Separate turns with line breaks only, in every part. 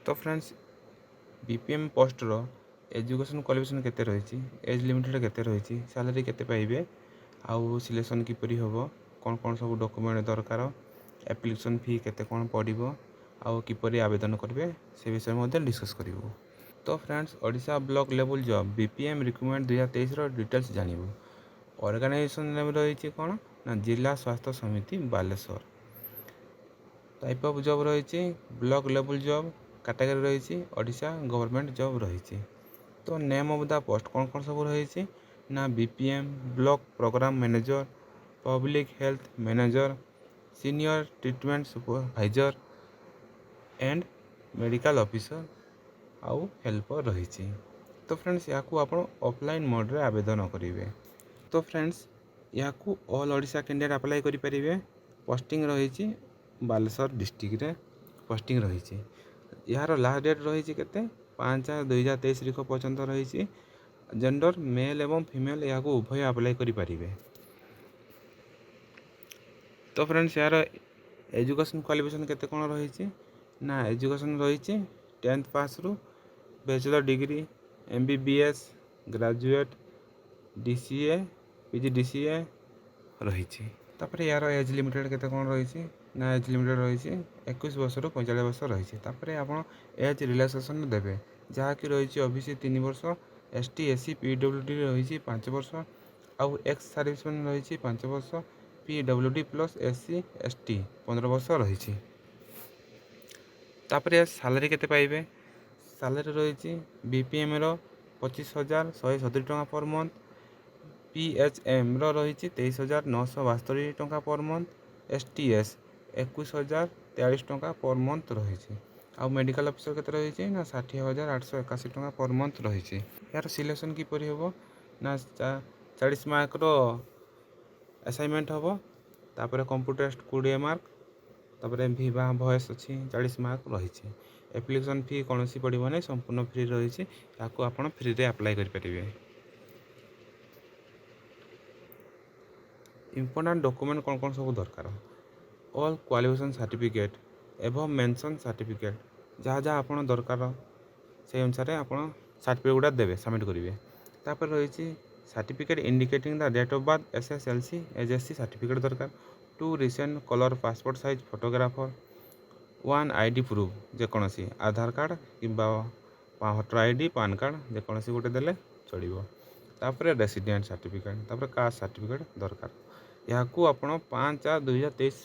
तो friends BPM poster education qualification केते रही एज लिमिटेड केते रही सैलरी केते पाइबे आउ सिलेक्शन किपरि हम कौन कौन सब डॉक्यूमेंट दरकार एप्लिकेशन फी केते कौन पड़ो आउ किपरि आवेदन करेंगे से विषय में डिस्कस करूँ। तो friends Odisha block level job BPM recruitment 2023 details जानू। ऑर्गेनाइजेशन नेम रही कौन ना जिला स्वास्थ्य समिति बालेश्वर। टाइप ऑफ जॉब रही ब्लॉक लेवल जॉब कैटेगरी रही ओडिशा गवर्नमेंट जॉब रही। तो नेम ऑफ द पोस्ट कौन कौन सब रही ना BPM block program manager public health manager senior treatment supervisor and medical officer आउ हेल्पर रही। तो फ्रेंड्स या आप ऑफलाइन मोड रे आवेदन करेंगे। तो फ्रेंड्स या ऑल ओडिशा कैंडिडेट अप्लाई करेंगे। पोस्टिंग रही बालेश्वर डिस्ट्रिक्ट रे पोस्टिंग रही। यार लास्ट डेट रही के 5/4/2023 पर्यंत रही। जेंडर मेल एवं फीमेल या उभय अप्लाई करेंगे। तो फ्रेंड्स यार एजुकेशन क्वालिफिकेशन केते कौन रही ना एजुकेशन रही 10th पास रु bachelor degree MBBS graduate DCA PGDCA रही। तापर यार एज लिमिटेड केते कौन रही ना एज लिमिटेड रही 21 वर्ष रु 45 वर्ष रही। तापर आप एज रिलैक्सेशन देवे जहाँकि रही ओबीसी 3 वर्ष एसटी एससी पीडब्ल्यूडी रही 5 वर्ष आउ एक्स सर्विसमैन रही 5 वर्ष पीडब्ल्यूडी प्लस एससी एसटी 15 वर्ष रही। तापर सैलरी केते पाइबे सैलरी रही बीपीएम रो 25,170 टका पर मंथ पीएचएम रो रही 23,972 टका पर मंथ एसटीएस 21,043 टका पर मंथ रही। आउ मेडिकल ऑफिसर केते रही ना 60,881 टका पर मंथ रही। यार सिलेक्शन किपरि हम ना 40 मार्क रो असाइनमेंट हम तापर कंप्यूटर टेस्ट 20 मार्क तापर विवाह वयस अच्छी 40 मार्क रही। एप्लिकेशन फी कौन पड़ो नहीं संपूर्ण फ्री रही। या आप फ्री रे अप्लाई करेंगे। इंपोर्टेंट डॉक्यूमेंट कौन कौन सब दरकार ऑल क्वालिफिकेशन सर्टिफिकेट एवं मेंशन सर्टिफिकेट जहाँ जहाँ आप दरकार से अनुसार आप सर्टिफिकेट गुड़ा देवे सबमिट करेंगे। तापर रही certificate indicating the date of birth SSLC HSC certificate दरकार 2 recent colour passport size photographer 1 ID proof जेकोसी आधार कार्ड कि भोटर आईडी पान कार्ड जेकोसी गोटे देले चलो। तापर रेसिडेंट सर्टिफिकेट तापर कास्ट सर्टिफिकेट दरकार या आप 5/4/2023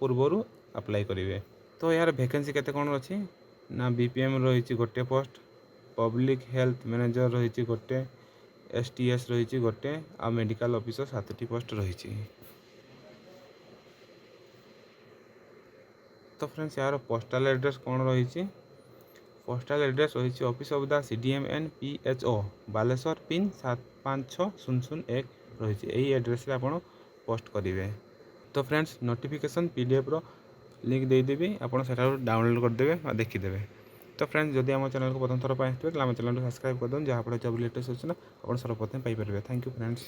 पूर्व अप्लाई करेंगे। तो यार वैकेंसी केते कौन अच्छी ना बीपीएम रही गोटे पोस्ट पब्लिक हेल्थ मैनेजर रही गोटे एसटीएस रही गोटे आ मेडिकल ऑफिसर 7टी पोस्ट रही। तो फ्रेंड्स यार पोस्टाल एड्रेस कौन रही पोस्टाल एड्रेस रही office of the CDMN PHO Baleshwar pin 756001 रही। यही एड्रेस रे आप पोस्ट करेंगे। तो फ्रेंड्स नोटिफिकेशन पीडीएफ रो लिंक देदेवी आप डाउनलोड करदे देखीदे। तो फ्रेंड्स जदि आम चैनल को प्रथम थर पर आम चैनल को सब्सक्राइब कर दूँ जहाँफल जब लेटेस्ट अच्छे आप सर्वप्रथम पाइपर। Thank you friends.